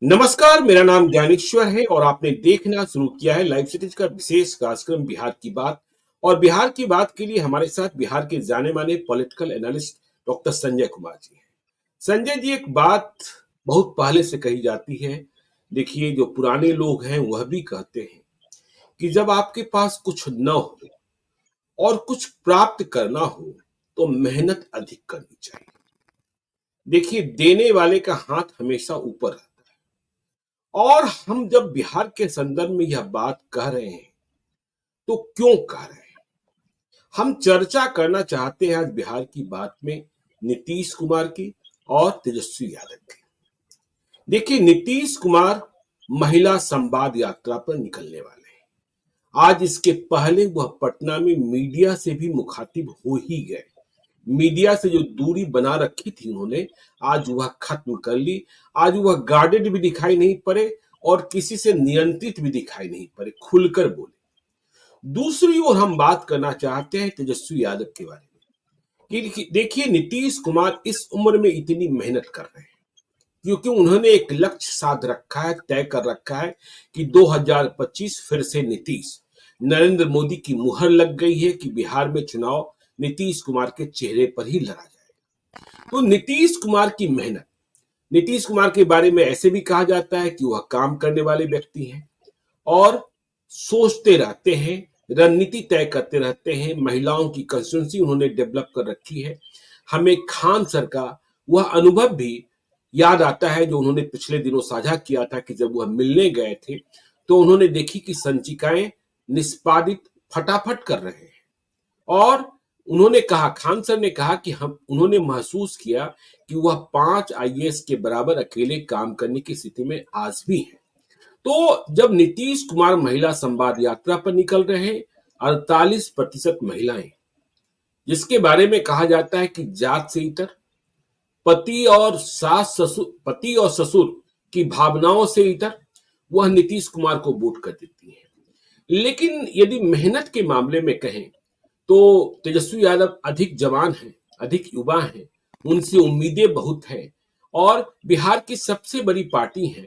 नमस्कार, मेरा नाम ज्ञानेश्वर है और आपने देखना शुरू किया है लाइव सिटीज का विशेष कार्यक्रम बिहार की बात। और बिहार की बात के लिए हमारे साथ बिहार के जाने माने political analyst doctor Sanjay Kumar ji हैं। संजय जी, एक बात बहुत पहले से कही जाती है। देखिए, जो पुराने लोग हैं वह भी कहते हैं कि जब आपके पास कुछ न हो और कुछ प्राप्त करना हो तो मेहनत अधिक करनी चाहिए। देखिए, देने वाले का हाथ हमेशा ऊपर रहता है। और हम जब बिहार के संदर्भ में यह बात कह रहे हैं तो क्यों कह रहे हैं? हम चर्चा करना चाहते हैं आज बिहार की बात में नीतीश कुमार की और तेजस्वी यादव की। देखिए, नीतीश कुमार महिला संवाद यात्रा पर निकलने वाले हैं। आज इसके पहले वह पटना में मीडिया से भी मुखातिब हो ही गए। मीडिया से जो दूरी बना रखी थी उन्होंने, आज वह खत्म कर ली। आज वह गार्डेड भी दिखाई नहीं पड़े और किसी से नियंत्रित भी दिखाई नहीं पड़े, खुलकर बोले। दूसरी ओर हम बात करना चाहते हैं तेजस्वी यादव के बारे में कि देखिए, नीतीश कुमार इस उम्र में इतनी मेहनत कर रहे हैं क्योंकि उन्होंने एक लक्ष्य साध रखा है, तय कर रखा है कि 2025 फिर से नीतीश। नरेंद्र मोदी की मुहर लग गई है कि बिहार में चुनाव नीतीश कुमार के चेहरे पर ही लड़ा जाएगा। तो नीतीश कुमार की मेहनत, नीतीश कुमार के बारे में ऐसे भी कहा जाता है कि वह काम करने वाले व्यक्ति हैं और सोचते रहते हैं, रणनीति तय करते रहते हैं। महिलाओं की कंस्टिट्यूंसी उन्होंने डेवलप कर रखी है। हमें खान सर का वह अनुभव भी याद आता है जो उन्होंने पिछले दिनों साझा किया था कि जब वह मिलने गए थे तो उन्होंने देखी कि संचिकाएं निष्पादित फटाफट कर रहे हैं। और उन्होंने कहा, खान सर ने कहा कि उन्होंने महसूस किया कि वह 5 आईएएस के बराबर अकेले काम करने की स्थिति में आज भी है। तो जब नीतीश कुमार महिला संवाद यात्रा पर निकल रहे हैं, 48% महिलाएं, जिसके बारे में कहा जाता है कि जात से इतर, पति और ससुर की भावनाओं से इतर, वह नीतीश कुमार को वोट कर देती है। लेकिन यदि मेहनत के मामले में कहें तो तेजस्वी यादव अधिक जवान हैं, अधिक युवा हैं, उनसे उम्मीदें बहुत हैं और बिहार की सबसे बड़ी पार्टी है।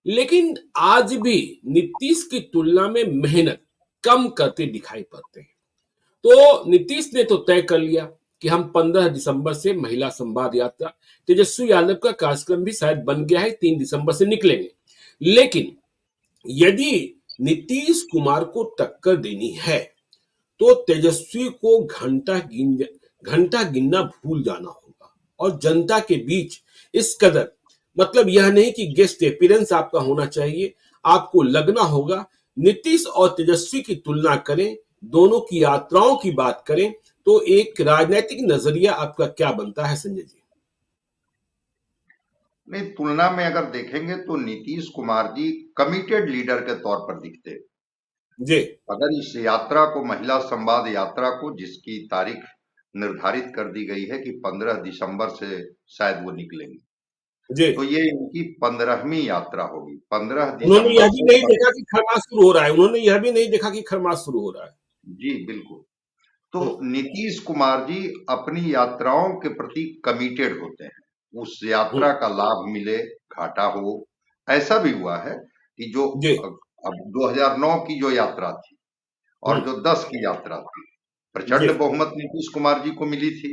लेकिन आज भी नीतीश की तुलना में मेहनत कम करते दिखाई पड़ते हैं। तो नीतीश ने तो तय कर लिया कि हम 15 दिसंबर से महिला संवाद यात्रा, तेजस्वी यादव का कार्यक्रम भी शायद बन गया है, 3 दिसंबर से निकलेंगे। लेकिन यदि नीतीश कुमार को टक्कर देनी है तो तेजस्वी को घंटा गिनना भूल जाना होगा और जनता के बीच इस कदर, मतलब यह नहीं कि गेस्ट अपीयरेंस आपका होना चाहिए, आपको लगना होगा। नीतीश और तेजस्वी की तुलना करें, दोनों की यात्राओं की बात करें तो एक राजनीतिक नजरिया आपका क्या बनता है संजय जी? नहीं, तुलना में अगर देखेंगे तो नीतीश कुमार जी कमिटेड लीडर के तौर पर दिखते जी अगर इस यात्रा को, महिला संवाद यात्रा को, जिसकी तारीख निर्धारित कर दी गई है कि 15 दिसंबर से शायद वो निकलेंगे, जी तो ये इनकी 15वीं यात्रा होगी। 15 उन्होंने यह दिसंबर भी से नहीं देखा कि खरमास शुरू हो रहा है, उन्होंने यह भी नहीं देखा कि खरमास शुरू हो रहा है। जी बिल्कुल। तो नीतीश कुमार जी अपनी यात्राओं के प्रति कमिटेड होते हैं। उस यात्रा का लाभ मिले, घाटा हो, ऐसा भी हुआ है कि जो जी अब 2009 की जो यात्रा थी और जो 10 की यात्रा थी, जी प्रचंड बहुमत नीतीश कुमार जी को मिली थी।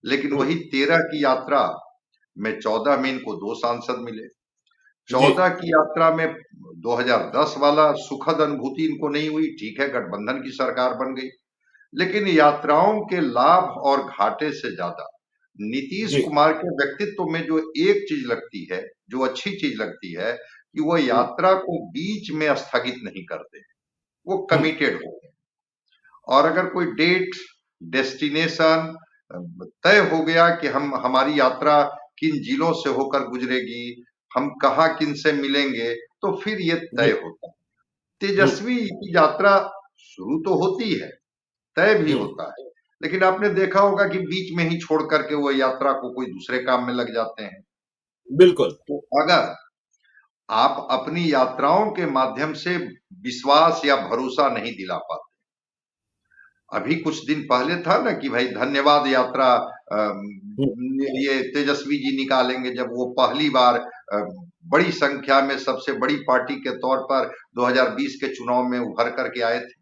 लेकिन वही 13 की यात्रा में 14 में इनको 2 सांसद मिले। जी 14 की यात्रा में 2010 वाला सुखद अनुभूति इनको नहीं हुई। ठीक है, गठबंधन की सरकार बन गई, लेकिन यात्राओं के लाभ और घाटे से ज्यादा नीतीश जी कुमार के व्यक्तित्व में जो एक चीज लगती है, जो अच्छी चीज लगती है, कि वो यात्रा को बीच में स्थगित नहीं करते, वो कमिटेड होते हैं। और अगर कोई डेट, डेस्टिनेशन तय हो गया कि हमारी यात्रा किन जिलों से होकर गुजरेगी, हम कहाँ किन से मिलेंगे, तो फिर ये तय जी होता है। तेजस्वी की यात्रा शुरू तो होती है, तय भी होता है, लेकिन आपने देखा होगा कि बीच में ही छोड़ करके वो यात्रा को कोई दूसरे काम में लग जाते हैं। बिल्कुल। तो अगर आप अपनी यात्राओं के माध्यम से विश्वास या भरोसा नहीं दिला पाते, अभी कुछ दिन पहले था ना कि भाई धन्यवाद यात्रा हम्म, ये तेजस्वी जी निकालेंगे जब वो पहली बार बड़ी संख्या में सबसे बड़ी पार्टी के तौर पर 2020 के चुनाव में उभर करके आए थे।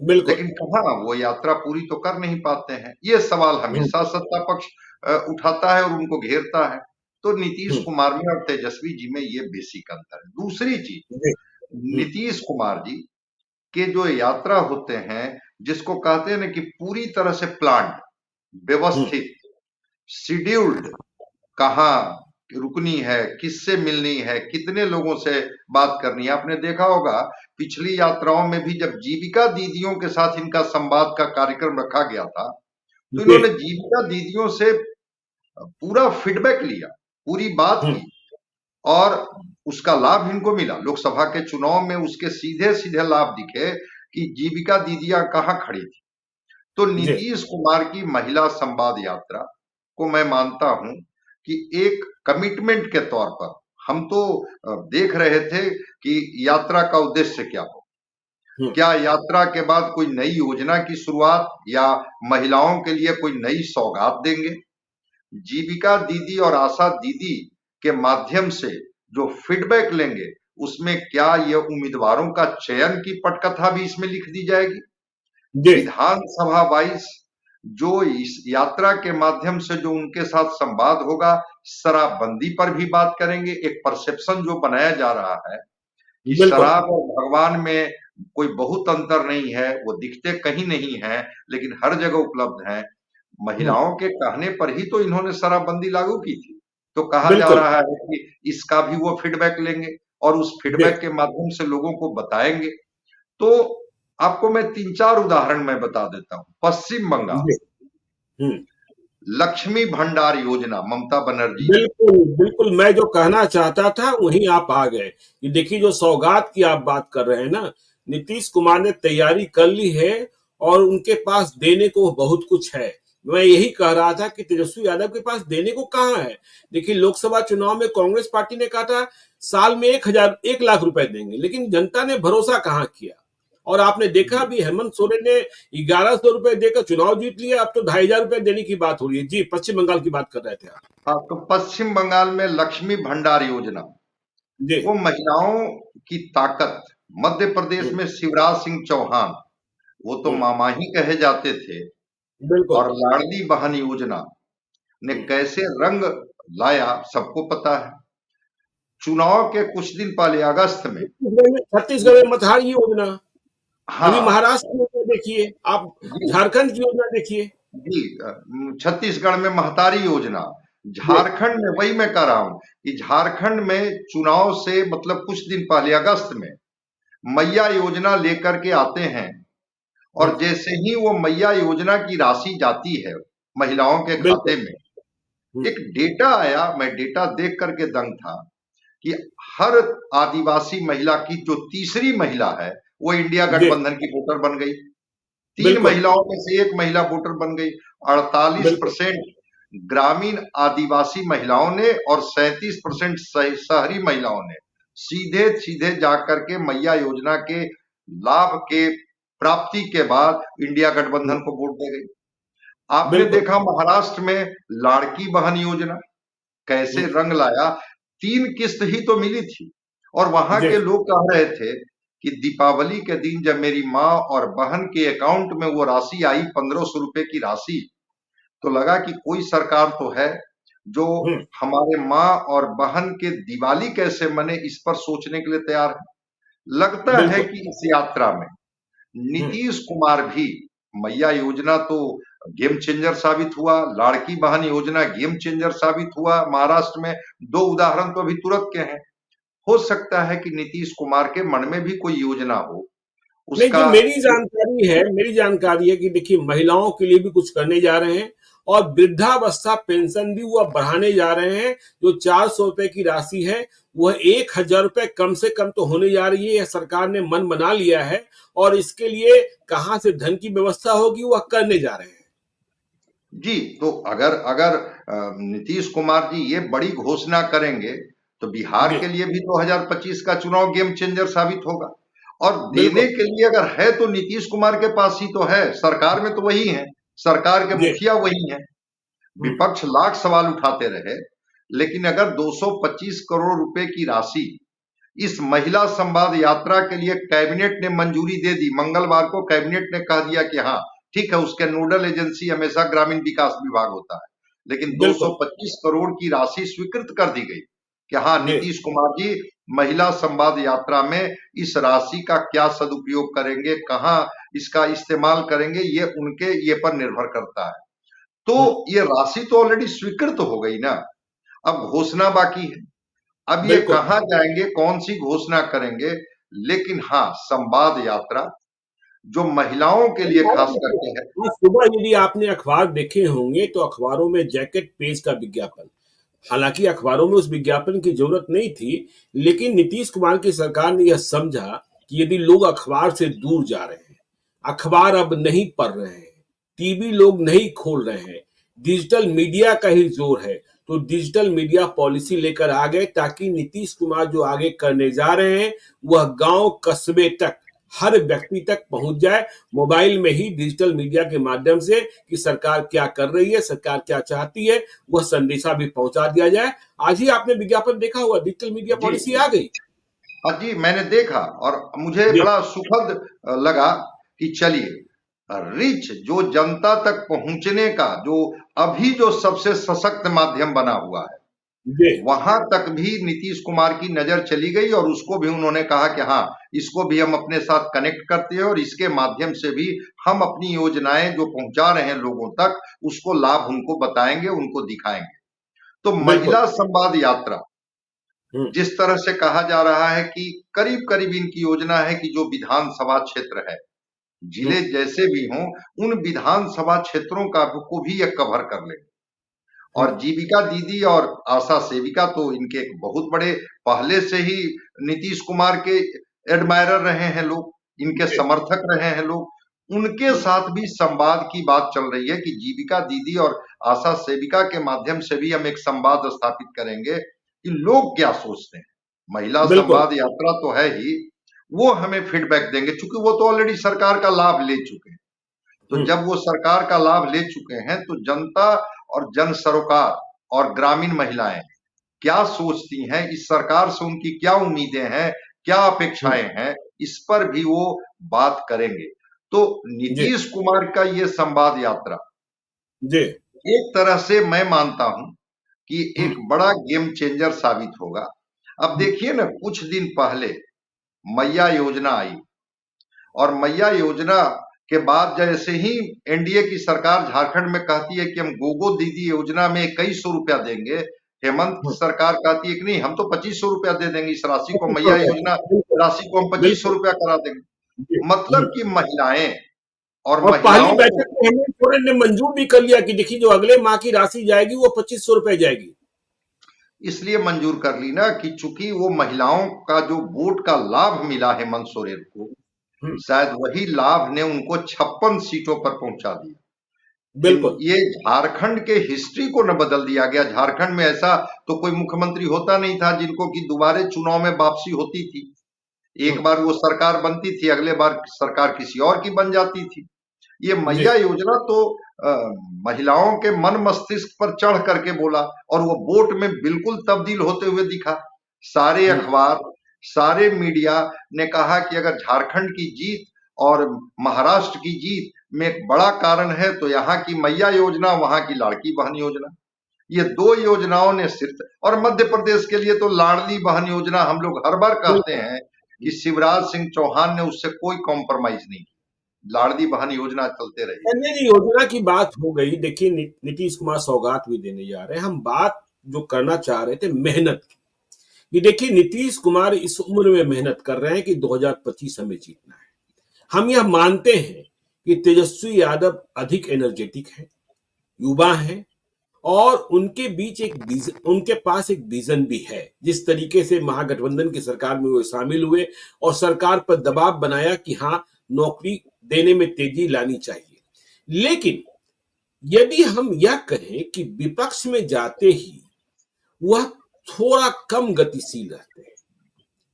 बिल्कुल। लेकिन कहाँ वो यात्रा पूरी तो कर नहीं पाते हैं। ये सवाल हम्म, हमेशा सत्ता पक्ष उठाता है और उनको घेरता है। तो नीतीश हम्म, कुमार में और तेजस्वी जी में ये बेसिक अंतर है। दूसरी चीज, जी, हम्म, नीतीश कुमार जी के जो यात्रा होते हैं, जिसको कहते हैं ना कि पूरी तरह से प्लान्ड, हम्म, व्यवस्थित, शेड्यूल्ड, कहाँ रुकनी है, किससे मिलनी है, कितने लोगों से बात करनी है। आपने देखा होगा पिछली यात्राओं में भी जब जीविका दीदियों के साथ इनका संवाद का कार्यक्रम रखा गया था, तो जी, इन्होंने जीविका दीदियों से पूरा फीडबैक लिया, पूरी बात हम्म, की और उसका लाभ इनको मिला। लोकसभा के चुनाव में उसके सीधे सीधे लाभ दिखे कि जीविका दीदियां कहाँ खड़ी थी। तो जी, नीतीश कुमार की महिला संवाद यात्रा को मैं मानता हूं कि एक कमिटमेंट के तौर पर हम तो देख रहे थे कि यात्रा का उद्देश्य क्या हो। हम्म, क्या यात्रा के बाद कोई नई योजना की शुरुआत या महिलाओं के लिए कोई नई सौगात देंगे। जीविका दीदी और आशा दीदी के माध्यम से जो फीडबैक लेंगे, उसमें क्या ये उम्मीदवारों का चयन की पटकथा भी इसमें लिख दी जाएगी। जी, विधानसभा वाइज जो इस यात्रा के माध्यम से जो उनके साथ संवाद होगा, शराबबंदी पर भी बात करेंगे। एक परसेप्शन जो बनाया जा रहा है कि बिल्कुल, शराब और भगवान में कोई बहुत अंतर नहीं है, वो दिखते कहीं नहीं है लेकिन हर जगह उपलब्ध हैं। हम्म, महिलाओं के कहने पर ही तो इन्होंने शराबबंदी लागू की थी। तो कहा जा बिल्कुल, रहा है कि इसका भी वो फीडबैक लेंगे और उस जी, फीडबैक के माध्यम से लोगों को बताएंगे। तो आपको मैं 3-4 उदाहरण मैं बता देता हूँ। पश्चिम बंगाल, जी, हम्म, लक्ष्मी भंडार योजना, ममता बनर्जी जी। बिल्कुल, बिल्कुल, मैं जो कहना चाहता था वहीं आप आ गए कि देखिए जो सौगात की आप बात कर रहे हैं ना, नीतीश कुमार ने तैयारी कर ली है और उनके पास देने को बहुत कुछ है। मैं यही कह रहा था कि तेजस्वी यादव के पास देने को कहाँ है। देखिए लोकसभा चुनाव में कांग्रेस पार्टी ने कहा था साल में 1 लाख रुपए देंगे, लेकिन जनता ने भरोसा कहाँ किया। और आपने देखा भी हेमंत सोरेन ने 1100 रुपए देकर चुनाव जीत लिया, अब तो 2,500 रुपए देने की बात हो रही है। जी, पश्चिम बंगाल की बात कर रहे थे आप। हाँ, तो पश्चिम बंगाल में लक्ष्मी भंडार योजना, जी, वो महिलाओं की ताकत। मध्य प्रदेश हुँ, में शिवराज सिंह चौहान, वो तो हुँ, मामा ही कहे जाते थे। बिल्कुल, और लाडली बहन योजना ने हुँ। कैसे रंग लाया सबको पता है। चुनाव के कुछ दिन पहले अगस्त में, छत्तीसगढ़ में मतहार की योजना, अभी हाँ, महाराष्ट्र की योजना देखिए, आप जी, झारखंड की योजना देखिए। जी, छत्तीसगढ़ में महतारी योजना, जी, झारखंड में, वही मैं कह रहा हूं कि झारखंड में चुनाव से मतलब कुछ दिन पहले अगस्त में मैया योजना लेकर के आते हैं। हुँ, और जैसे ही वो मैया योजना की राशि जाती है महिलाओं के बिल्कुल, खाते में, हुँ, एक डेटा आया, मैं डेटा देख करके दंग था कि हर आदिवासी महिला की जो तीसरी महिला है, वो इंडिया जी, गठबंधन की वोटर बन गई। 3 बिल्कुल, महिलाओं में से 1 महिला वोटर बन गई। बिल्कुल, 48% ग्रामीण आदिवासी महिलाओं ने और 37% शहरी महिलाओं ने सीधे-सीधे जाकर के मैया योजना के लाभ के प्राप्ति के बाद इंडिया हुँ, गठबंधन को वोट दे गई। आपने बिल्कुल, देखा महाराष्ट्र में लाड़की बहन योजना कैसे हुँ, रंग लाया। 3 किस्त ही तो मिली थी और वहां जी, के लोग कह रहे थे कि दीपावली के दिन जब मेरी माँ और बहन के अकाउंट में वो राशि आई, 1500 रुपए की राशि, तो लगा कि कोई सरकार तो है जो हुँ, हमारे माँ और बहन के दिवाली कैसे मने इस पर सोचने के लिए तैयार है। लगता है बिल्कुल, कि इस यात्रा में हुँ, नीतीश कुमार भी, मैया योजना तो गेम चेंजर साबित हुआ, लाड़की बहन योजना गेम चेंजर साबित हुआ महाराष्ट्र में। 2 उदाहरण तो अभी तुरंत के हैं। हो सकता है कि नीतीश कुमार के मन में भी कोई योजना हो नहीं, जो उसका। मेरी जानकारी है कि देखिए महिलाओं के लिए भी कुछ करने जा रहे हैं और वृद्धावस्था पेंशन भी वो अब बढ़ाने जा रहे हैं। जो 400 रुपए की राशि है वह 1,000 रुपए कम से कम तो होने जा रही है। यह सरकार ने मन बना लिया है और इसके लिए कहाँ से धन की व्यवस्था होगी वह करने जा रहे हैं। जी, तो अगर अगर नीतीश कुमार जी ये बड़ी घोषणा करेंगे तो बिहार जी, के लिए भी 2025 का चुनाव गेम चेंजर साबित होगा। और देने बिल्कुल, के लिए अगर है तो नीतीश कुमार के पास ही तो है, सरकार में तो वही है, सरकार के जी, मुखिया वही हैं। विपक्ष लाख सवाल उठाते रहे, लेकिन अगर 225 करोड़ रुपए की राशि इस महिला संवाद यात्रा के लिए कैबिनेट ने मंजूरी दे दी, मंगलवार को कैबिनेट ने कह दिया कि हाँ ठीक है, उसके नोडल एजेंसी हमेशा ग्रामीण विकास विभाग होता है, लेकिन बिल्कुल 225 करोड़ की राशि स्वीकृत कर दी गई कि हाँ जी नीतीश कुमार जी महिला संवाद यात्रा में इस राशि का क्या सदुपयोग करेंगे, कहाँ इसका इस्तेमाल करेंगे, ये उनके ये पर निर्भर करता है। तो ये राशि तो ऑलरेडी स्वीकृत हो गई ना, अब घोषणा बाकी है। अब ये बिल्कुल। कहाँ जाएंगे, कौन सी घोषणा करेंगे, लेकिन हाँ संवाद यात्रा जो महिलाओं के लिए खास करके है। आज सुबह यदि आपने अखबार देखे होंगे तो अखबारों में जैकेट पेज का विज्ञापन, हालांकि अखबारों में उस विज्ञापन की जरूरत नहीं थी, लेकिन नीतीश कुमार की सरकार ने यह समझा कि यदि लोग अखबार से दूर जा रहे हैं, अखबार अब नहीं पढ़ रहे हैं, टीवी लोग नहीं खोल रहे हैं, डिजिटल मीडिया का ही जोर है, तो डिजिटल मीडिया पॉलिसी लेकर आ गए ताकि नीतीश कुमार जो आगे करने जा रहे हैं वह गांव कस्बे तक हर व्यक्ति तक पहुंच जाए, मोबाइल में ही डिजिटल मीडिया के माध्यम से कि सरकार क्या कर रही है, सरकार क्या चाहती है, वह संदेशा भी पहुंचा दिया जाए। आज ही आपने विज्ञापन देखा हुआ, डिजिटल मीडिया जी पॉलिसी आ गई। हाँ जी, मैंने देखा और मुझे जी बड़ा सुखद लगा कि चलिए रिच जो जनता तक पहुंचने का जो अभी जो सबसे सशक्त माध्यम बना हुआ है, जी वहां तक भी नीतीश कुमार की नजर चली गई और उसको भी उन्होंने कहा कि हाँ इसको भी हम अपने साथ कनेक्ट करते हैं और इसके माध्यम से भी हम अपनी योजनाएं जो पहुंचा रहे हैं लोगों तक उसको लाभ उनको बताएंगे, उनको दिखाएंगे। तो बिल्कुल। महिला संवाद यात्रा हम्म जिस तरह से कहा जा रहा है कि करीब करीब इनकी योजना है कि जो विधानसभा क्षेत्र है, जिले हम्म जैसे भी हों, उन विधानसभा क्षेत्रों का को भी ये कवर कर ले। हम्म और जीविका दीदी और आशा सेविका तो इनके एक बहुत बड़े पहले से ही निर्तीश कुमार के एडमायरर रहे हैं लोग, इनके जी समर्थक रहे हैं लोग। उनके हम्म साथ भी संवाद की बात चल रही है कि जीविका दीदी और आशा सेविका के माध्यम से भी हम एक संवाद स्थापित करेंगे कि लोग क्या सोचते हैं। महिला बिल्कुल। संवाद यात्रा तो है ही, वो हमें फीडबैक देंगे क्योंकि वो तो ऑलरेडी सरकार का लाभ ले चुके हैं। तो हम्म जब वो सरकार का लाभ ले चुके हैं तो जनता और जन सरोकार और ग्रामीण महिलाएं क्या सोचती हैं, इस सरकार से उनकी क्या उम्मीदें हैं, क्या हम्म अपेक्षाएं हैं, इस पर भी वो बात करेंगे। तो जी नीतीश कुमार का ये संवाद यात्रा जी एक तरह से मैं मानता हूं कि एक हम्म बड़ा गेम चेंजर साबित होगा। अब हम्म देखिए ना, कुछ दिन पहले मैया योजना आई और मैया योजना के बाद जैसे ही एनडीए की सरकार झारखंड में कहती है कि हम गोगो दीदी योजना में 2100 रुपया देंगे, हेमंत की हम्म, सरकार कहती है कि नहीं हम तो 2500 रुपया दे देंगे, इस राशि को 2500 मैया रुपए योजना बिल्कुल राशि को हम 2500 बिल्कुल रुपया करा देंगे। जी मतलब कि महिलाएं और और पहली महिलाओं को बैठक में हेमंत सोरेन ने मंजूर भी कर लिया कि देखिए जो अगले माह की राशि जाएगी वो 2500 रुपए जाएगी। इसलिए मंजूर कर ली ना कि चूंकि वो महिलाओं का जो वोट का लाभ मिला हेमंत सोरेन को, हम्म, शायद वही लाभ ने उनको 56 सीटों पर पहुंचा दिया। बिल्कुल। ये झारखंड के हिस्ट्री को न बदल दिया गया। झारखंड में ऐसा तो कोई मुख्यमंत्री होता नहीं था जिनको कि दोबारे चुनाव में वापसी होती थी। एक हम्म, बार वो सरकार बनती थी, अगले बार सरकार किसी और की बन जाती थी। ये जी मैया योजना तो अ, महिलाओं के मन मस्तिष्क पर चढ़ करके बोला और वो वोट में बिल्कुल तब्दील होते हुए दिखा। सारे हम्म, अखबार, सारे मीडिया ने कहा कि अगर झारखंड की जीत और महाराष्ट्र की जीत में एक बड़ा कारण है तो यहाँ की मैया योजना, वहां की लाड़की बहन योजना। ये दो योजनाओं ने सिर्फ, और मध्य प्रदेश के लिए तो लाडली बहन योजना हम लोग हर बार कहते बिल्कुल। हैं कि शिवराज सिंह चौहान ने उससे कोई कॉम्प्रोमाइज नहीं की, लाडली बहन योजना चलते रही। नहीं नहीं, योजना की बात हो गई। देखिए नीतीश कुमार सौगात भी देने जा रहे हैं, हम बात जो करना चाह रहे थे मेहनत की। ये देखिए नीतीश कुमार इस उम्र में मेहनत कर रहे हैं कि 2025 हमें जीतना है। हम यह मानते हैं कि तेजस्वी यादव अधिक एनर्जेटिक है, युवा है, और उनके बीच एक उनके पास एक विजन भी है। जिस तरीके से महागठबंधन की सरकार में वो शामिल हुए और सरकार पर दबाव बनाया कि हाँ नौकरी देने में तेजी लानी चाहिए, लेकिन यदि हम यह कहें कि विपक्ष में जाते ही वह थोड़ा कम गतिशील रहते हैं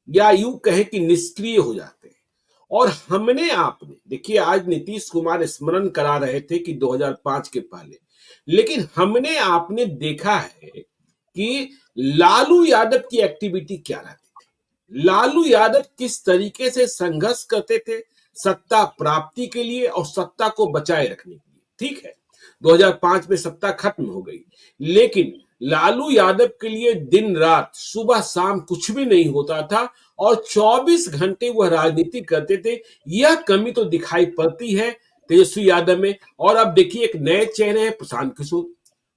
या यूं कहें कि निष्क्रिय हो जाते हैं। और हमने आपने देखिए आज नीतीश कुमार स्मरण करा रहे थे कि 2005 के पहले, लेकिन हमने आपने देखा है कि लालू यादव की एक्टिविटी क्या रहती थी, लालू यादव किस तरीके से संघर्ष करते थे सत्ता प्राप्ति के लिए और सत्ता को बचाए रखने के लिए। ठीक है, 2005 में सत्ता खत्म हो गई, लेकिन लालू यादव के लिए दिन रात सुबह शाम कुछ भी नहीं होता था और 24 घंटे वह राजनीति करते थे। यह कमी तो दिखाई पड़ती है तेजस्वी यादव में। और अब देखिए एक नए चेहरे हैं प्रशांत किशोर,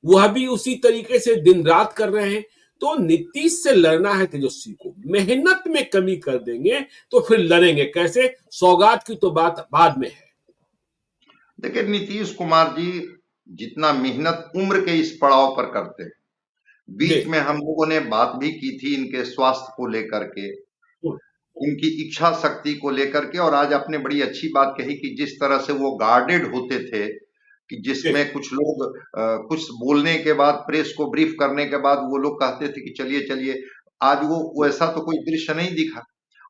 वह भी उसी तरीके से दिन रात कर रहे हैं। तो नीतीश से लड़ना है तेजस्वी को, मेहनत में कमी कर देंगे तो फिर लड़ेंगे कैसे, सौगात की तो बात बाद में है। देखिए, नीतीश कुमार जी जितना मेहनत उम्र के इस पड़ाव पर करते हैं, जी। बीच में हम लोगों ने बात भी की थी इनके स्वास्थ्य को लेकर के, इनकी इच्छा शक्ति को लेकर के, और आज आपने बड़ी अच्छी बात कही कि जिस तरह से वो गार्डेड होते थे, कि जी। जिसमें कुछ लोग कुछ बोलने के बाद, प्रेस को ब्रीफ करने के बाद वो लोग कहते थे कि चलिए चलिए, आज वो वैसा तो कोई दृश्य नहीं दिखा।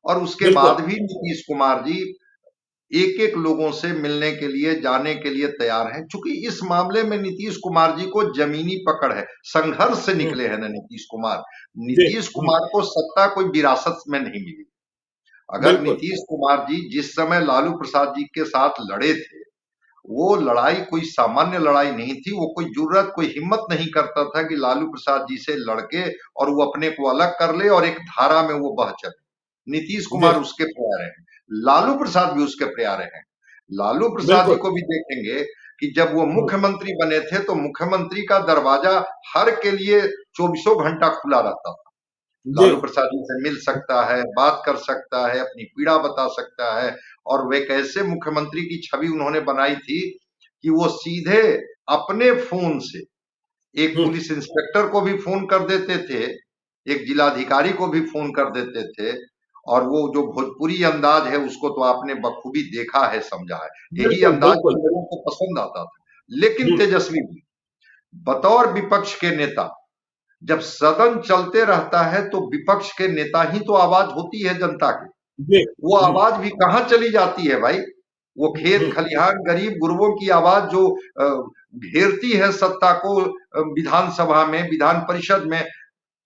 और उसके बिल्कुल। बाद भी नीतीश कुमार जी एक एक लोगों से मिलने के लिए, जाने के लिए तैयार हैं। चूंकि इस मामले में नीतीश कुमार जी को जमीनी पकड़ है, संघर्ष से निकले हैं ना नीतीश कुमार। जी। नीतीश कुमार को सत्ता कोई विरासत में नहीं मिली। अगर बिल्कुल। नीतीश कुमार जी जिस समय लालू प्रसाद जी के साथ लड़े थे, वो लड़ाई कोई सामान्य लड़ाई नहीं थी। वो कोई जुर्रत, कोई हिम्मत नहीं करता था कि लालू प्रसाद जी से लड़के और वो अपने को अलग कर ले और एक धारा में वो बह चले। नीतीश जी। कुमार उसके प्यारे हैं, लालू प्रसाद भी उसके प्यारे हैं। लालू प्रसाद जी बिल्कुल। को भी देखेंगे कि जब वो मुख्यमंत्री बने थे तो मुख्यमंत्री का दरवाजा हर के लिए चौबीसों घंटा खुला रहता था। जी। लालू प्रसाद जी से मिल सकता है, बात कर सकता है, अपनी पीड़ा बता सकता है। और वे कैसे मुख्यमंत्री की छवि उन्होंने बनाई थी कि वो सीधे अपने फोन से एक हम्म। पुलिस इंस्पेक्टर को भी फोन कर देते थे, एक जिलाधिकारी को भी फोन कर देते थे। और वो जो भोजपुरी अंदाज है उसको तो आपने बखूबी देखा है, समझा है। यही बिल्कुल। अंदाज बिल्कुल। तो लोगों को पसंद आता था। लेकिन हम्म। तेजस्वी भी बतौर विपक्ष के नेता, जब सदन चलते रहता है तो विपक्ष के नेता ही तो आवाज होती है जनता की। जी। वो हम्म। आवाज भी कहाँ चली जाती है भाई? वो खेत हम्म। खलिहान गरीब गुरबों की आवाज जो घेरती है सत्ता को, विधानसभा में, विधान परिषद में।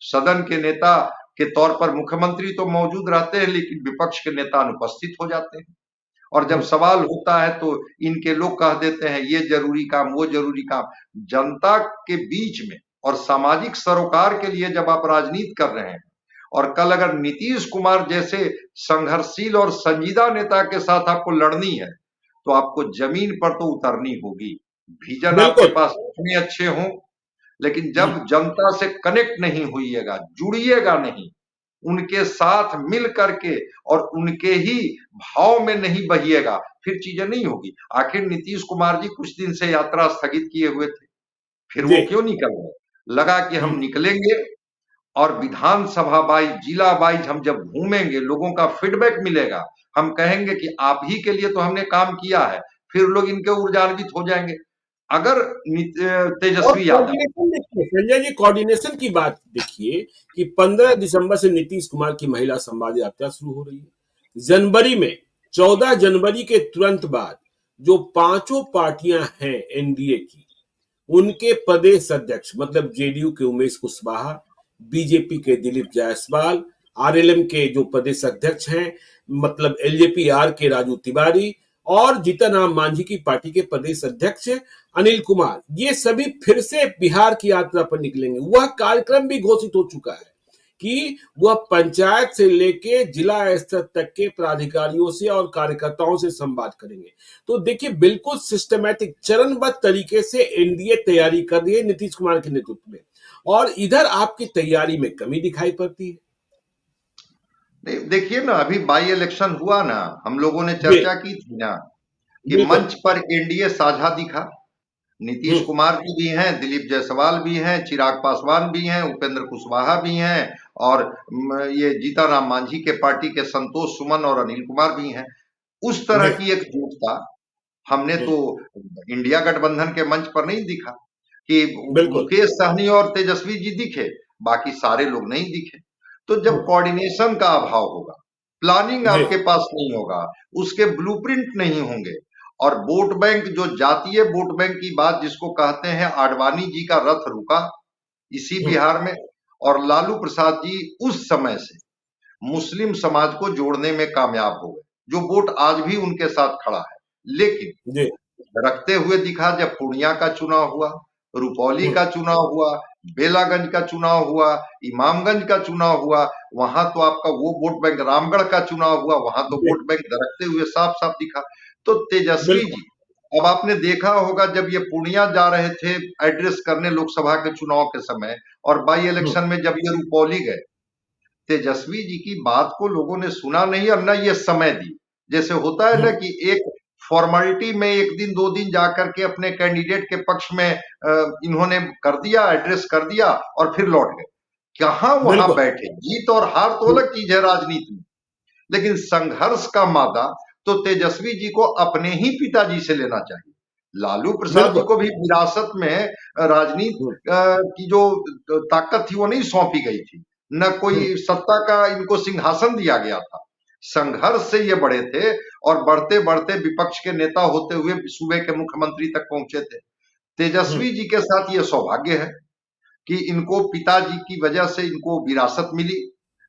सदन के नेता के तौर पर मुख्यमंत्री तो मौजूद रहते हैं, लेकिन विपक्ष के नेता अनुपस्थित हो जाते हैं। और जब हम्म। सवाल होता है तो इनके लोग कह देते हैं ये जरूरी काम, वो जरूरी काम। जनता के बीच में और सामाजिक सरोकार के लिए जब आप राजनीति कर रहे हैं, और कल अगर नीतीश कुमार जैसे संघर्षशील और संजीदा नेता के साथ आपको लड़नी है, तो आपको जमीन पर तो उतरनी होगी। विजन आपके बिल्कुल। पास कितने अच्छे हों, लेकिन हम्म। जब जनता से कनेक्ट नहीं होइएगा, जुड़िएगा नहीं, उनके साथ मिल करके और उनके ही भाव में नहीं बहिएगा, फिर चीजें नहीं होगी। आखिर नीतीश कुमार जी कुछ दिन से यात्रा स्थगित किए हुए थे, फिर जी। वो क्यों निकल गए? लगा कि हम हम्म। निकलेंगे और विधानसभा वाइज, जिला वाइज हम जब घूमेंगे, लोगों का फीडबैक मिलेगा, हम कहेंगे कि आप ही के लिए तो हमने काम किया है, फिर लोग इनके ऊर्जान्वित हो जाएंगे। अगर और तेजस्वी यादव, कोऑर्डिनेशन देखिए संजय जी, कोऑर्डिनेशन की बात देखिए कि 15 दिसंबर से नीतीश कुमार की महिला संवाद यात्रा शुरू हो रही है। जनवरी में 14 जनवरी के तुरंत बाद जो पांचों पार्टियां हैं एनडीए की, उनके प्रदेश अध्यक्ष मतलब जेडीयू के उमेश कुशवाहा, बीजेपी के दिलीप जायसवाल, आरएलएम के जो प्रदेश अध्यक्ष हैं मतलब एलजेपी आर के राजू तिवारी, और जीतन राम मांझी की पार्टी के प्रदेश अध्यक्ष अनिल कुमार, ये सभी फिर से बिहार की यात्रा पर निकलेंगे। वह कार्यक्रम भी घोषित हो चुका है कि वह पंचायत से लेके जिला स्तर तक के प्राधिकारियों से और कार्यकर्ताओं से संवाद करेंगे। तो देखिए बिल्कुल सिस्टमैटिक चरणबद्ध तरीके से एनडीए तैयारी कर रही है नीतीश कुमार के नेतृत्व में, और इधर आपकी तैयारी में कमी दिखाई पड़ती है। देखिए ना, अभी बाई इलेक्शन हुआ ना, हम लोगों ने जी। चर्चा की थी ना कि बिल्कुल। मंच पर एनडीए साझा दिखा। नीतीश हम्म। कुमार जी भी हैं, दिलीप जायसवाल भी हैं, चिराग पासवान भी हैं, उपेंद्र कुशवाहा भी हैं, और ये जीताराम मांझी के पार्टी के संतोष सुमन और अनिल कुमार भी हैं। उस तरह जी। की एकजुटता हमने हम्म। तो इंडिया गठबंधन के मंच पर नहीं दिखा कि बिल्कुल। मुकेश सहनी और तेजस्वी जी दिखे, बाकी सारे लोग नहीं दिखे। तो जब हम्म। कोऑर्डिनेशन का अभाव होगा, प्लानिंग जी। आपके पास नहीं होगा, उसके ब्लूप्रिंट नहीं होंगे, और वोट बैंक, जो जातीय वोट बैंक की बात जिसको कहते हैं, आडवाणी जी का रथ रुका इसी बिहार में, और लालू प्रसाद जी उस समय से मुस्लिम समाज को जोड़ने में कामयाब हो गए, जो वोट आज भी उनके साथ खड़ा है। लेकिन जी। रखते हुए दिखा जब पूर्णिया का चुनाव हुआ, रुपौली का चुनाव हुआ, बेलागंज का चुनाव हुआ, इमामगंज का चुनाव हुआ, वहां तो आपका वो वोट बैंक, रामगढ़ का चुनाव हुआ, वहां तो जी, वोट बैंक दरकते हुए साफ साफ दिखा। तो तेजस्वी बिल्कुल। जी, अब आपने देखा होगा जब ये पूर्णिया जा रहे थे एड्रेस करने लोकसभा के चुनाव के समय, और बाई इलेक्शन में जब ये रुपौली गए, तेजस्वी जी की बात को लोगों ने सुना नहीं और न ये समय दी। जैसे होता है ना कि एक फॉर्मेलिटी में एक दिन दो दिन जाकर के अपने कैंडिडेट के पक्ष में इन्होंने कर दिया, एड्रेस कर दिया और फिर लौट गए। कहां वहां बिल्कुल। बैठे, जीत और हार तो अलग चीज है राजनीति में, लेकिन संघर्ष का मादा तो तेजस्वी जी को अपने ही पिताजी से लेना चाहिए। लालू प्रसाद जी बिल्कुल। को भी विरासत में राजनीति की जो ताकत थी वो नहीं सौंपी गई थी, न कोई सत्ता का इनको सिंहासन दिया गया था। संघर्ष से ये बढ़े थे और बढ़ते बढ़ते विपक्ष के नेता होते हुए सूबे के मुख्यमंत्री तक पहुंचे थे। तेजस्वी जी के साथ ये सौभाग्य है कि इनको पिताजी की वजह से इनको विरासत मिली,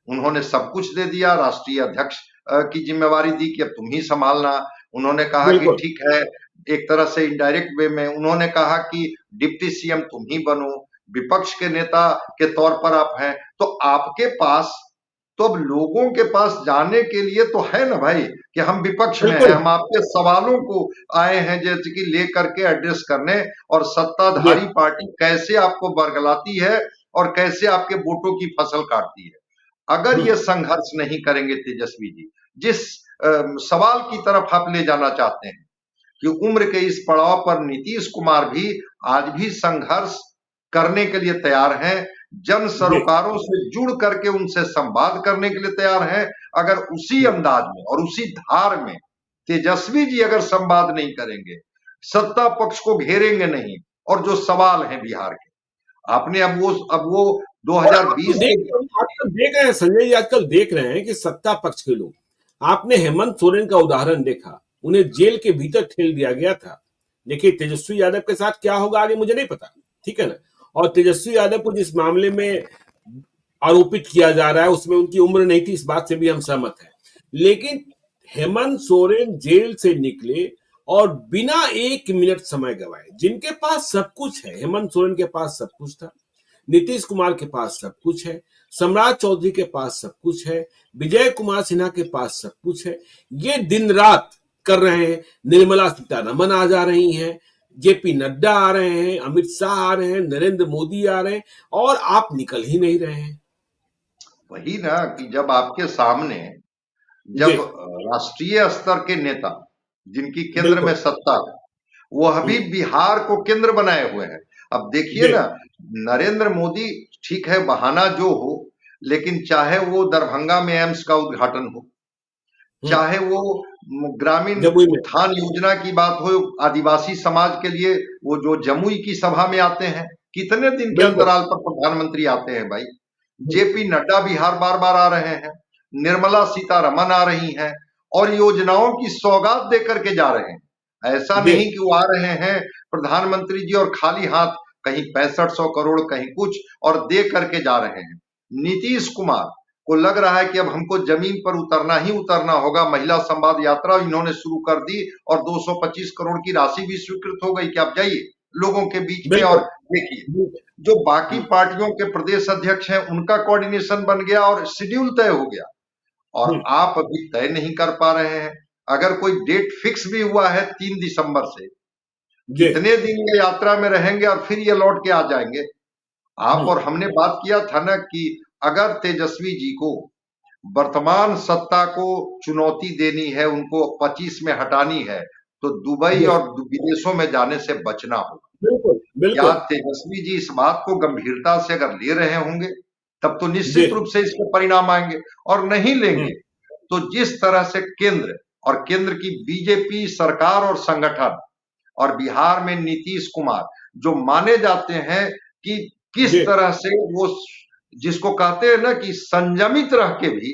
उन्होंने सब कुछ दे दिया, राष्ट्रीय अध्यक्ष की जिम्मेवारी दी कि अब तुम ही संभालना। उन्होंने कहा कि बिल्कुल। ठीक है, एक तरह से इनडायरेक्ट वे में उन्होंने कहा कि डिप्टी सीएम तुम ही बनो, विपक्ष के नेता के तौर पर आप हैं, तो आपके पास, तो अब लोगों के पास जाने के लिए तो है ना भाई कि हम विपक्ष में हैं, बिल्कुल। हम आपके सवालों को आए हैं जैसे कि लेकर के एड्रेस करने, और जी। सत्ताधारी पार्टी कैसे आपको बरगलाती है और कैसे आपके वोटों की फसल काटती है। अगर ये संघर्ष नहीं करेंगे तेजस्वी जी, जिस सवाल की तरफ आप ले जाना चाहते हैं कि उम्र के इस पड़ाव पर नीतीश कुमार भी आज भी संघर्ष करने के लिए तैयार हैं, जन जी। सरोकारों से जुड़ करके उनसे संवाद करने के लिए तैयार हैं। अगर उसी अंदाज में और उसी धार में तेजस्वी जी अगर संवाद नहीं करेंगे, सत्ता पक्ष को घेरेंगे नहीं, और जो सवाल हैं बिहार के, आपने अब वो और आप 2020 देख के, आजकल देख रहे हैं संजय जी, आजकल देख रहे हैं कि सत्ता पक्ष के लोग, आपने हेमंत सोरेन का उदाहरण देखा, उन्हें जेल के भीतर ठेल दिया गया था। देखिए तेजस्वी यादव के साथ क्या होगा आगे मुझे नहीं पता, ठीक है ना। और तेजस्वी यादव को जिस मामले में आरोपित किया जा रहा है उसमें उनकी उम्र नहीं थी, इस बात से भी हम सहमत हैं। लेकिन हेमंत सोरेन जेल से निकले और बिना एक मिनट समय गवाए, जिनके पास सब कुछ है, हेमंत सोरेन के पास सब कुछ था, नीतीश कुमार के पास सब कुछ है, सम्राट चौधरी के पास सब कुछ है, विजय कुमार सिन्हा के पास सब कुछ है, ये दिन रात कर रहे हैं। निर्मला सीतारमन आ जा रही हैं, जेपी नड्डा आ रहे हैं, अमित शाह आ रहे हैं, नरेंद्र मोदी आ रहे हैं, और आप निकल ही नहीं रहे हैं। वही ना कि जब आपके सामने, जी। जब राष्ट्रीय स्तर के नेता जिनकी केंद्र में बिल्कुल। सत्ता है, वो अभी बिहार को केंद्र बनाए हुए हैं। अब देखिए जी। ना, नरेंद्र मोदी, ठीक है बहाना जो हो, लेकिन चाहे वो दरभंगा में एम्स का उद्घाटन हो, चाहे वो ग्रामीण जमुई में। उत्थान योजना की बात हो, आदिवासी समाज के लिए वो जो जमुई की सभा में आते हैं, कितने दिन के बिल्कुल। अंतराल पर प्रधानमंत्री आते हैं भाई। जेपी नड्डा बिहार बार बार आ रहे हैं, निर्मला सीतारमन आ रही हैं, और योजनाओं की सौगात देकर के जा रहे हैं। ऐसा जी। नहीं कि वो आ रहे हैं प्रधानमंत्री जी और खाली हाथ, कहीं 6500 करोड़ कहीं कुछ और दे करके जा रहे हैं। नीतीश कुमार को लग रहा है कि अब हमको जमीन पर उतरना ही उतरना होगा। महिला संवाद यात्रा इन्होंने शुरू कर दी और 225 करोड़ की राशि भी स्वीकृत हो गई कि आप जाइए लोगों के बीच में और बिल्कुल। देखिए। बिल्कुल। जो बाकी पार्टियों के प्रदेश अध्यक्ष हैं उनका कोऑर्डिनेशन बन गया और शेड्यूल तय हो गया, और आप अभी तय नहीं कर पा रहे हैं। अगर कोई डेट फिक्स भी हुआ है 3 दिसंबर से, जी। कितने दिन ये यात्रा में रहेंगे और फिर ये लौट के आ जाएंगे। आप और हमने बात किया था ना कि अगर तेजस्वी जी को वर्तमान सत्ता को चुनौती देनी है, उनको 25 में हटानी है, तो दुबई जी। और विदेशों में जाने से बचना होगा। बिल्कुल। क्या बिल्कुल। तेजस्वी जी इस बात को गंभीरता से अगर ले रहे होंगे, तब तो जी। निश्चित रूप से इसके परिणाम आएंगे, और नहीं लेंगे तो जिस तरह से केंद्र और केंद्र की बीजेपी सरकार और संगठन और बिहार में नीतीश कुमार जो माने जाते हैं कि किस जी। तरह से वो, जिसको कहते हैं ना कि संयमित रह के भी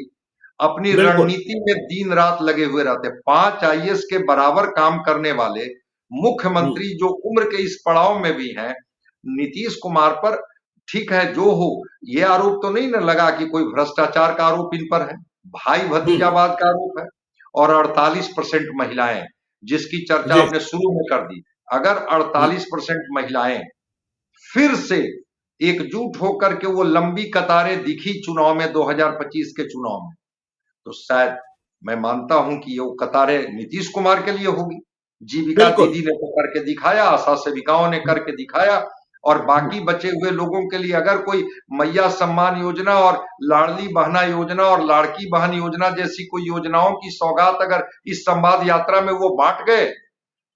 अपनी बिल्कुल। रणनीति में दिन रात लगे हुए रहते हैं। 5 आईएएस के बराबर काम करने वाले हम्म। मुख्यमंत्री जो उम्र के इस पड़ाव में भी हैं, नीतीश कुमार पर ठीक है जो हो, ये आरोप तो नहीं ना लगा कि कोई भ्रष्टाचार का आरोप इन पर है, भाई हम्म। भतीजावाद का आरोप है। और 48% महिलाएं, जिसकी चर्चा जी। आपने शुरू में कर दी, अगर हम्म। 48% महिलाएं फिर से एकजुट होकर के वो लंबी कतारें दिखी चुनाव में, 2025 के चुनाव में, तो शायद मैं मानता हूं कि ये कतारें नीतीश कुमार के लिए होगी। जीविका बिल्कुल। दीदी ने तो करके दिखाया, आशा सेविकाओं ने हम्म। करके दिखाया, और हम्म। बाकी बचे हुए लोगों के लिए अगर कोई मैया सम्मान योजना और लाडली बहना योजना और लाड़की बहन योजना जैसी कोई योजनाओं की सौगात अगर इस संवाद यात्रा में वो बांट गए,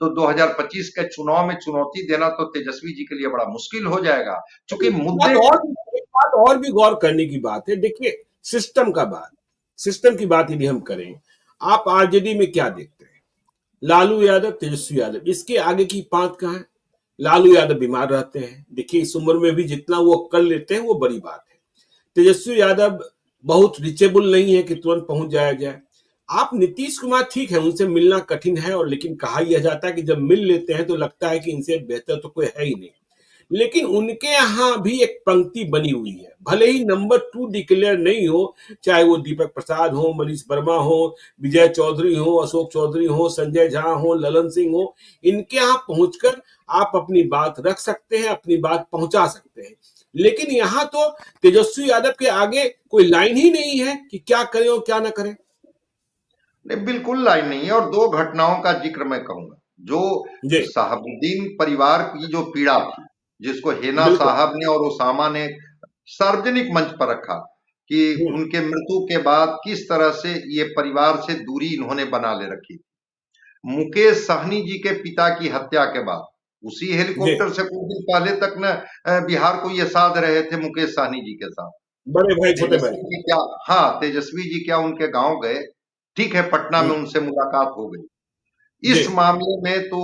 तो 2025 के चुनाव में चुनौती देना तो तेजस्वी जी के लिए बड़ा मुश्किल हो जाएगा, क्योंकि मुद्दे एक बात और भी गौर करने की बात है। देखिए, सिस्टम का बात, सिस्टम की बात यदि हम करें, आप आरजेडी में क्या देखते हैं? लालू यादव, तेजस्वी यादव, इसके आगे की बात कहाँ है? लालू यादव बीमार रहते हैं, देखिए इस उम्र में भी जितना वो कर लेते हैं वो बड़ी बात है। तेजस्वी यादव बहुत रिचेबल नहीं है कि तुरंत पहुंच जाया जाए। आप नीतीश कुमार ठीक है, उनसे मिलना कठिन है, और लेकिन कहा यह जाता है कि जब मिल लेते हैं तो लगता है कि इनसे बेहतर तो कोई है ही नहीं। लेकिन उनके यहाँ भी एक पंक्ति बनी हुई है, भले ही नंबर 2 डिक्लेयर नहीं हो, चाहे वो दीपक प्रसाद हो, मनीष वर्मा हो, विजय चौधरी हो, अशोक चौधरी हो, संजय झा हो, ललन सिंह हो, इनके यहाँ पहुंचकर आप अपनी बात रख सकते हैं, अपनी बात पहुंचा सकते हैं। लेकिन यहाँ तो तेजस्वी यादव के आगे कोई लाइन ही नहीं है कि क्या करें और क्या ना करें। नहीं, बिल्कुल लाइन नहीं है। और दो घटनाओं का जिक्र मैं कहूंगा, जो जी। शहाबुद्दीन परिवार की जो पीड़ा थी, जिसको हेना बिल्कुल। साहब ने और ओसामा ने सार्वजनिक मंच पर रखा, कि हम्म। उनके मृत्यु के बाद किस तरह से ये परिवार से दूरी इन्होंने बना ले रखी। मुकेश सहनी जी के पिता की हत्या के बाद उसी जी। हेलीकॉप्टर से कुछ दिन पहले तक न बिहार को ये साध रहे थे मुकेश सहनी जी के साथ। बड़े भाई छोटे भाई। तेजस्वी जी क्या, हाँ, तेजस्वी जी क्या उनके गांव गए? ठीक है, पटना में हम्म। उनसे मुलाकात हो गई। जी। इस मामले में तो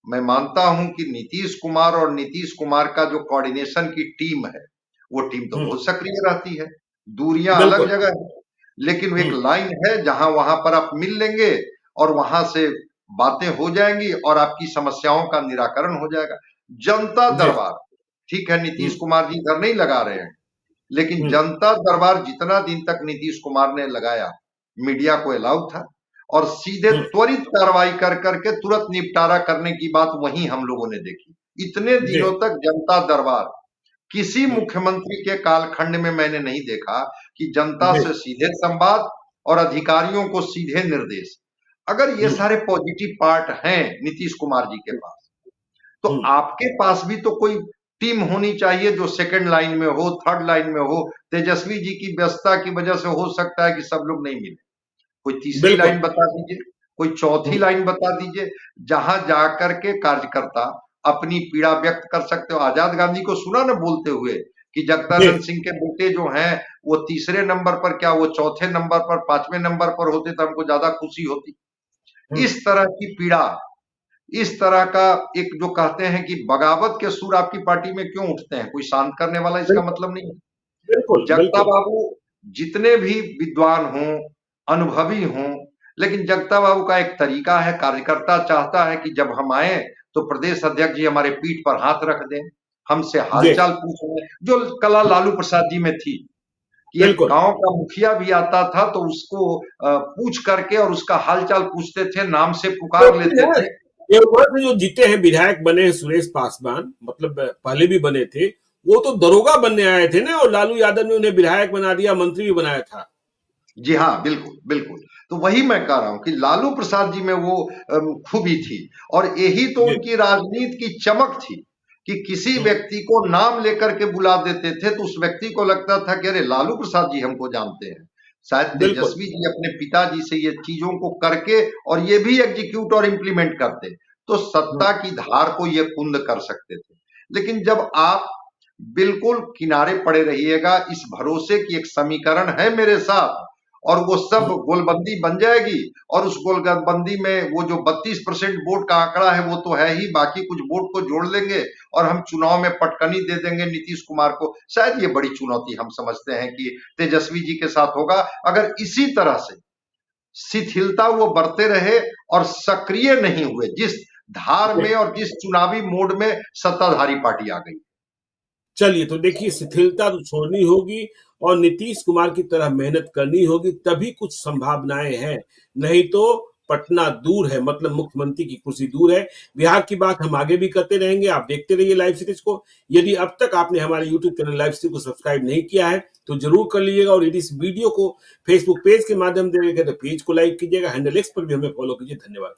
मैं मानता हूं कि नीतीश कुमार और नीतीश कुमार का जो कोऑर्डिनेशन की टीम है, वो टीम तो हम्म। बहुत सक्रिय रहती है। दूरियां अलग बिल्कुल। जगह है, लेकिन एक हम्म। लाइन है जहां वहां पर आप मिल लेंगे और वहां से बातें हो जाएंगी और आपकी समस्याओं का निराकरण हो जाएगा। जनता जी। दरबार, ठीक है, नीतीश हम्म। कुमार जी इधर नहीं लगा रहे हैं, लेकिन हम्म। जनता दरबार जितना दिन तक नीतीश कुमार ने लगाया, मीडिया को अलाउ था, और सीधे हम्म। त्वरित कार्रवाई कर करके तुरंत निपटारा करने की बात वहीं हम लोगों ने देखी। इतने जी। दिनों तक जनता दरबार किसी हम्म। मुख्यमंत्री के कालखंड में मैंने नहीं देखा कि जनता जी। से सीधे संवाद और अधिकारियों को सीधे निर्देश। अगर ये हम्म। सारे पॉजिटिव पार्ट हैं नीतीश कुमार जी के पास, तो हम्म। आपके पास भी तो कोई टीम होनी चाहिए जो सेकंड लाइन में हो, थर्ड लाइन में हो। तेजस्वी जी की व्यस्तता की वजह से हो सकता है कि सब लोग नहीं मिले। कोई तीसरी बिल्कुल। लाइन बता दीजिए, कोई चौथी हम्म। लाइन बता दीजिए, जहां जाकर के कार्यकर्ता अपनी पीड़ा व्यक्त कर सकते हो। आजाद गांधी को सुना ना बोलते हुए कि जी। जगदानंद सिंह के बेटे जो हैं वो तीसरे नंबर पर, क्या वो चौथे नंबर पर, पांचवें नंबर पर होते तो हमको ज्यादा खुशी होती। हम्म। इस तरह की पीड़ा, इस तरह का एक जो कहते हैं कि बगावत के सुर आपकी पार्टी में क्यों उठते हैं, कोई शांत करने वाला इसका बिल्कुल। मतलब नहीं है। बिल्कुल। जगता बिल्कुल। बाबू जितने भी विद्वान हों, अनुभवी हों, लेकिन जगता बाबू का एक तरीका है, कार्यकर्ता चाहता है कि जब हम आए तो प्रदेश अध्यक्ष जी हमारे पीठ पर हाथ रख दें, हमसे जी। हालचाल पूछ लें, जो कला लालू प्रसाद जी में थी, कि एक बिल्कुल। गांव का मुखिया भी आता था तो उसको पूछ करके और उसका हालचाल पूछते थे, नाम से वो पुकार भी लेते है, थे। देवगढ़ से जो जीते हैं विधायक बने हैं सुरेश पासवान, मतलब पहले भी बने थे, वो तो दरोगा बनने आए थे ना, और लालू यादव ने उन्हें विधायक बना दिया, मंत्री भी बनाया था। जी हाँ, बिल्कुल, बिल्कुल। तो वही मैं कह रहा हूँ कि लालू प्रसाद जी में वो खूबी थी, और यही तो जी। उनकी राजनीति की चमक थी कि किसी हम्म। व्यक्ति को नाम लेकर के बुला देते थे तो उस व्यक्ति को लगता था कि अरे लालू प्रसाद जी हमको जानते हैं। शायद बिल्कुल। तेजस्वी जी अपने पिताजी से ये चीजों को करके और ये भी एग्जीक्यूट और इम्प्लीमेंट करते, तो हम्म। सत्ता की धार को ये कुंद कर सकते थे। लेकिन जब आप बिल्कुल किनारे पड़े रहिएगा इस भरोसे की एक समीकरण है मेरे साथ, और वो सब गोलबंदी बन जाएगी, और उस गोलबंदी में वो जो 32% वोट का आंकड़ा है वो तो है ही, बाकी कुछ वोट को जोड़ लेंगे और हम चुनाव में पटकनी दे देंगे नीतीश कुमार को। शायद ये बड़ी चुनौती हम समझते हैं कि तेजस्वी जी के साथ होगा। अगर इसी तरह से शिथिलता वो बरते रहे और सक्रिय नहीं हुए जिस धार में और जिस चुनावी मोड में सत्ताधारी पार्टी आ गई। चलिए, तो देखिए, शिथिलता तो छोड़नी होगी और नीतीश कुमार की तरह मेहनत करनी होगी, तभी कुछ संभावनाएं हैं। नहीं तो पटना दूर है, मतलब मुख्यमंत्री की कुर्सी दूर है। बिहार की बात हम आगे भी करते रहेंगे, आप देखते रहिए लाइव सीरीज को। यदि अब तक आपने हमारे यूट्यूब चैनल लाइव सीरीज को सब्सक्राइब नहीं किया है तो जरूर कर लीजिएगा, और यदि इस वीडियो को फेसबुक पेज के माध्यम से देखें तो पेज को लाइक कीजिएगा, हैंडल एक्स पर भी हमें फॉलो कीजिए। धन्यवाद।